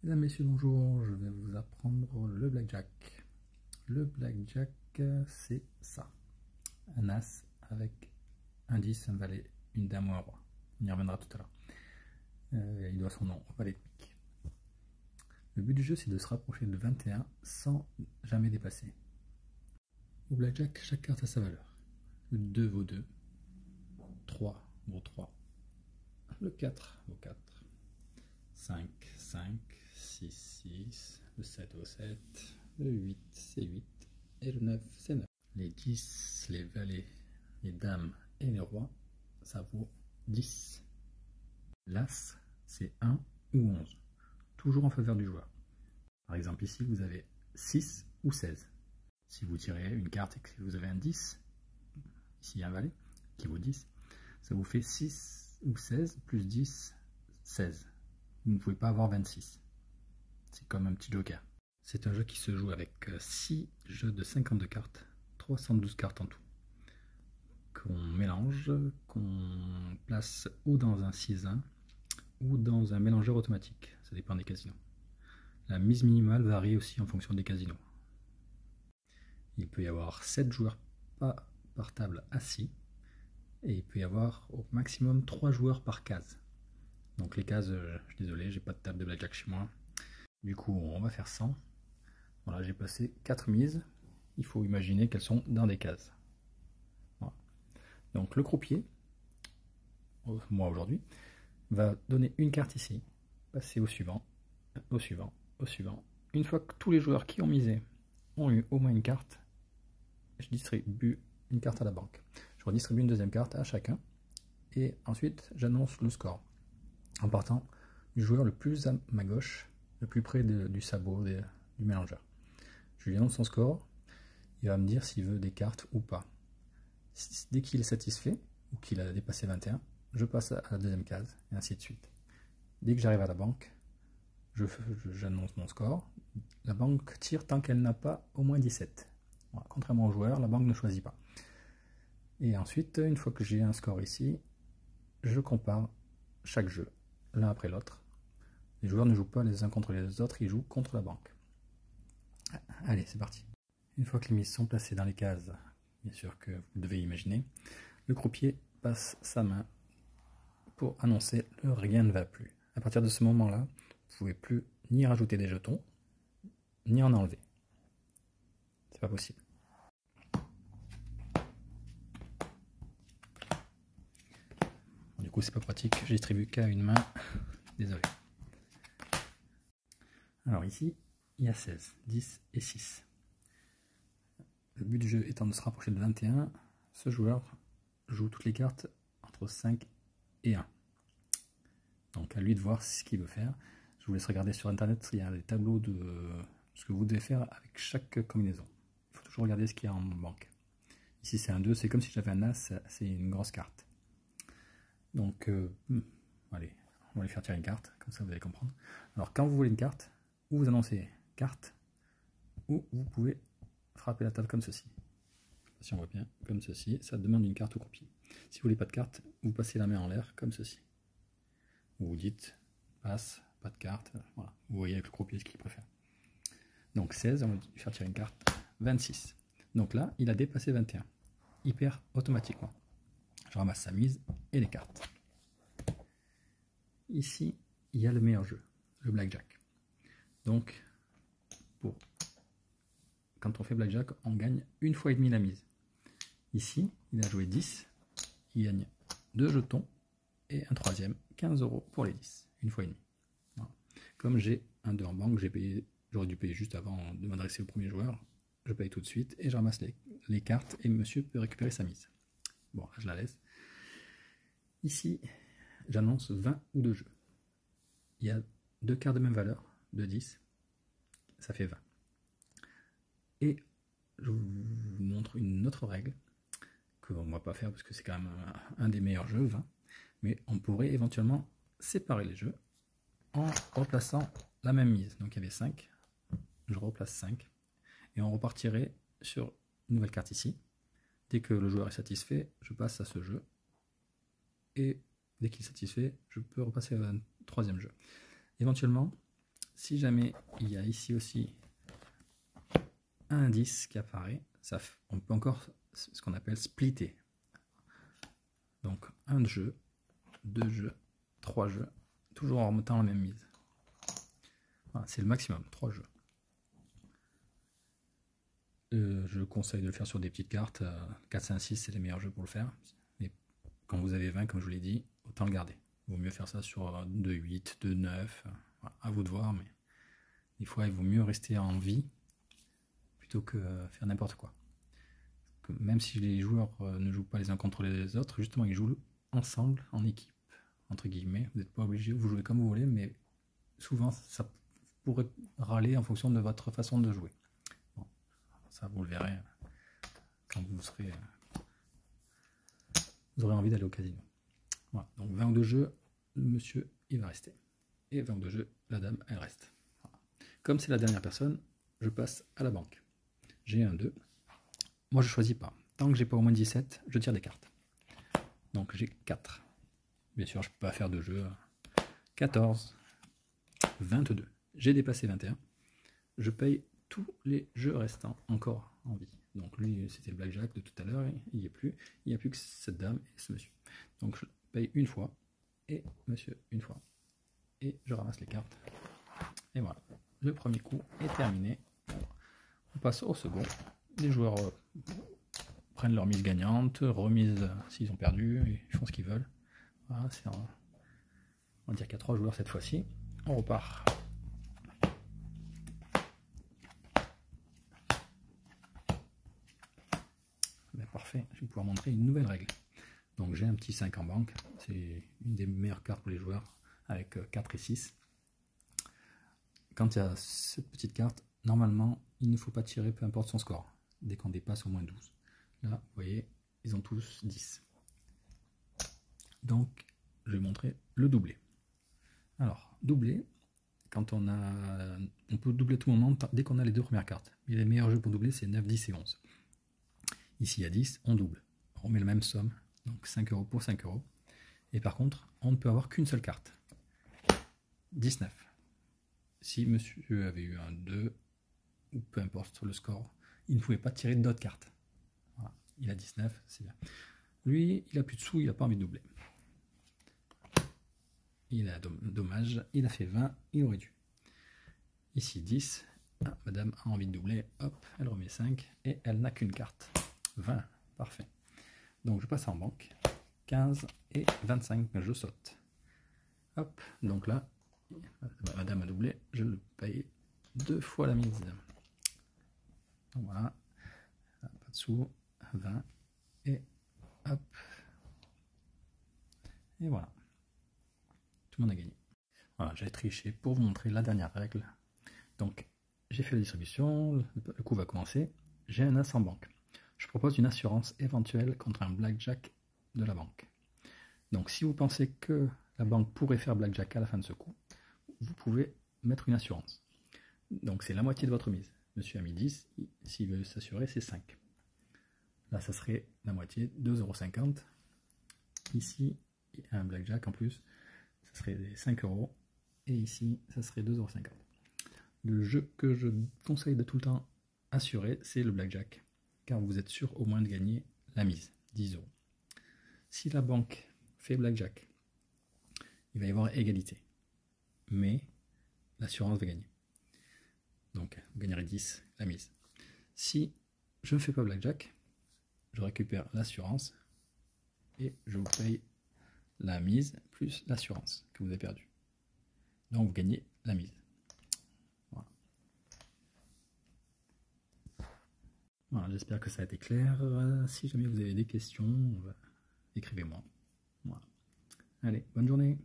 Mesdames, Messieurs, bonjour, je vais vous apprendre le blackjack. Le blackjack, c'est ça. Un as avec un 10, un valet, une dame ou un roi. On y reviendra tout à l'heure. Il doit son nom au valet de pique. Le but du jeu, c'est de se rapprocher de 21 sans jamais dépasser. Au blackjack, chaque carte a sa valeur. Le 2 vaut 2, 3 vaut 3, le 4 vaut 4, 5, 5, 6, 6, le 7 vaut 7, le 8 c'est 8 et le 9 c'est 9. Les 10, les valets, les dames et les rois, ça vaut 10. L'as, c'est 1 ou 11, toujours en faveur du joueur. Par exemple ici, vous avez 6 ou 16. Si vous tirez une carte et que vous avez un 10, ici il y a un valet qui vaut 10, ça vous fait 6 ou 16 plus 10, 16. Vous ne pouvez pas avoir 26. C'est comme un petit joker. C'est un jeu qui se joue avec 6 jeux de 52 cartes, 312 cartes en tout, qu'on mélange, qu'on place ou dans un 6-1 ou dans un mélangeur automatique. Ça dépend des casinos. La mise minimale varie aussi en fonction des casinos. Il peut y avoir 7 joueurs par table assis et il peut y avoir au maximum 3 joueurs par case. Donc les cases, je suis désolé, j'ai pas de table de blackjack chez moi. Du coup, on va faire 100. Voilà, j'ai passé 4 mises. Il faut imaginer qu'elles sont dans des cases. Voilà. Donc le croupier, moi aujourd'hui, va donner une carte ici, passer au suivant, au suivant, au suivant. Une fois que tous les joueurs qui ont misé ont eu au moins une carte, je distribue une carte à la banque. Je redistribue une deuxième carte à chacun. Et ensuite, j'annonce le score. En partant du joueur le plus à ma gauche, le plus près du sabot du mélangeur. Je lui annonce son score, il va me dire s'il veut des cartes ou pas. Dès qu'il est satisfait, ou qu'il a dépassé 21, je passe à la deuxième case, et ainsi de suite. Dès que j'arrive à la banque, j'annonce mon score. La banque tire tant qu'elle n'a pas au moins 17. Voilà. Contrairement au joueur, la banque ne choisit pas. Et ensuite, une fois que j'ai un score ici, je compare chaque jeu, l'un après l'autre. Les joueurs ne jouent pas les uns contre les autres, ils jouent contre la banque. Allez, c'est parti. Une fois que les mises sont placées dans les cases, bien sûr que vous devez imaginer, le croupier passe sa main pour annoncer le rien ne va plus. À partir de ce moment-là, vous ne pouvez plus ni rajouter des jetons, ni en enlever. C'est pas possible. Du coup, c'est pas pratique, je distribue qu'à une main. Désolé. Alors ici, il y a 16, 10 et 6. Le but du jeu étant de se rapprocher de 21, ce joueur joue toutes les cartes entre 5 et 1. Donc à lui de voir ce qu'il veut faire. Je vous laisse regarder sur internet, il y a des tableaux de ce que vous devez faire avec chaque combinaison. Il faut toujours regarder ce qu'il y a en banque. Ici c'est un 2, c'est comme si j'avais un as, c'est une grosse carte. Donc allez, on va lui faire tirer une carte, comme ça vous allez comprendre. Alors quand vous voulez une carte, ou vous annoncez carte, ou vous pouvez frapper la table comme ceci. Si on voit bien, comme ceci, ça demande une carte au croupier. Si vous voulez pas de carte, vous passez la main en l'air comme ceci. Vous dites passe, pas de carte, voilà. Vous voyez avec le croupier ce qu'il préfère. Donc 16, on va lui faire tirer une carte, 26. Donc là, il a dépassé 21. Il perd automatiquement. Je ramasse sa mise et les cartes. Ici, il y a le meilleur jeu, le blackjack. Donc, quand on fait blackjack, on gagne une fois et demi la mise. Ici, il a joué 10, il gagne 2 jetons et un troisième, 15 € pour les 10, une fois et demi. Voilà. Comme j'ai un 2 en banque, j'aurais dû payer juste avant de m'adresser au premier joueur, je paye tout de suite et je ramasse les cartes et monsieur peut récupérer sa mise. Bon, là, je la laisse. Ici, j'annonce 20 ou 2 jeux. Il y a 2 cartes de même valeur, de 10, ça fait 20. Et je vous montre une autre règle qu'on ne va pas faire parce que c'est quand même un des meilleurs jeux, 20. Mais on pourrait éventuellement séparer les jeux en replaçant la même mise. Donc il y avait 5, je replace 5 et on repartirait sur une nouvelle carte ici. Dès que le joueur est satisfait, je passe à ce jeu et dès qu'il est satisfait, je peux repasser à un troisième jeu. Éventuellement, Si jamais il y a ici aussi un indice qui apparaît, on peut encore ce qu'on appelle splitter. Donc un jeu, 2 jeux, 3 jeux, toujours en remontant la même mise. Voilà, c'est le maximum, 3 jeux. Je conseille de le faire sur des petites cartes. 4, 5, 6, c'est les meilleurs jeux pour le faire. Mais quand vous avez 20, comme je vous l'ai dit, autant le garder. Il vaut mieux faire ça sur 2, 8, 2, 9. Voilà, à vous de voir, mais des fois, il vaut mieux rester en vie plutôt que faire n'importe quoi. Même si les joueurs ne jouent pas les uns contre les autres, justement, ils jouent ensemble, en équipe, entre guillemets. Vous n'êtes pas obligé, vous jouez comme vous voulez, mais souvent, ça pourrait râler en fonction de votre façon de jouer. Bon, ça, vous le verrez quand vous aurez envie d'aller au casino. Voilà, donc 20 ou 2 jeux, le monsieur, il va rester. Et 20 ou 2 jeux, la dame, elle reste. Voilà. Comme c'est la dernière personne, je passe à la banque. J'ai un 2. Moi, je ne choisis pas. Tant que j'ai pas au moins 17, je tire des cartes. Donc, j'ai 4. Bien sûr, je ne peux pas faire de jeu. 14. 22. J'ai dépassé 21. Je paye tous les jeux restants encore en vie. Donc, lui, c'était le blackjack de tout à l'heure. Il n'y est plus. Il n'y a plus que cette dame et ce monsieur. Donc, je paye une fois. Et monsieur, une fois. Et je ramasse les cartes. Et voilà. Le premier coup est terminé. On passe au second. Les joueurs prennent leur mise gagnante, remise s'ils ont perdu, et ils font ce qu'ils veulent. Voilà, on va dire qu'il y a 3 joueurs cette fois-ci. On repart. Ben, parfait, je vais pouvoir montrer une nouvelle règle. Donc j'ai un petit 5 en banque, c'est une des meilleures cartes pour les joueurs, avec 4 et 6. Quand il y a cette petite carte, normalement, il ne faut pas tirer peu importe son score, dès qu'on dépasse au moins 12. Là, vous voyez, ils ont tous 10. Donc, je vais montrer le doublé. Alors, doublé, quand on peut doubler tout moment dès qu'on a les 2 premières cartes. Mais les meilleurs jeux pour doubler, c'est 9, 10 et 11. Ici, il y a 10, on double. On met la même somme, donc 5 € pour 5 €. Et par contre, on ne peut avoir qu'une seule carte. 19. Si monsieur avait eu un 2, ou peu importe le score, il ne pouvait pas tirer d'autres cartes. Voilà. Il a 19, c'est bien. Lui, il a plus de sous, il n'a pas envie de doubler. Il a dommage, il a fait 20, il aurait dû. Ici 10, ah, madame a envie de doubler, hop, elle remet 5, et elle n'a qu'une carte. 20, parfait. Donc je passe en banque, 15 et 25, je saute. Hop, donc là, madame a doublé, je le paye 2 fois la mise. Donc voilà, pas de sous, 20, et hop, et voilà. Tout le monde a gagné. Voilà, j'ai triché pour vous montrer la dernière règle. Donc, j'ai fait la distribution, le coup va commencer. J'ai un as en banque. Je propose une assurance éventuelle contre un blackjack de la banque. Donc, si vous pensez que la banque pourrait faire blackjack à la fin de ce coup, vous pouvez mettre une assurance. Donc, c'est la moitié de votre mise. Monsieur a mis 10, s'il veut s'assurer, c'est 5. Là, ça serait la moitié, 2,50 €. Ici, il y a un blackjack en plus. Ça serait 5 €, et ici, ça serait 2,50 €. Le jeu que je conseille de tout le temps assurer, c'est le blackjack, car vous êtes sûr au moins de gagner la mise, 10 €. Si la banque fait blackjack, il va y avoir égalité, mais l'assurance va gagner. Donc, vous gagnerez 10, la mise. Si je ne fais pas blackjack, je récupère l'assurance, et je vous paye la mise plus l'assurance que vous avez perdue. Donc vous gagnez la mise. Voilà. Voilà, j'espère que ça a été clair. Si jamais vous avez des questions, écrivez-moi. Voilà. Allez, bonne journée.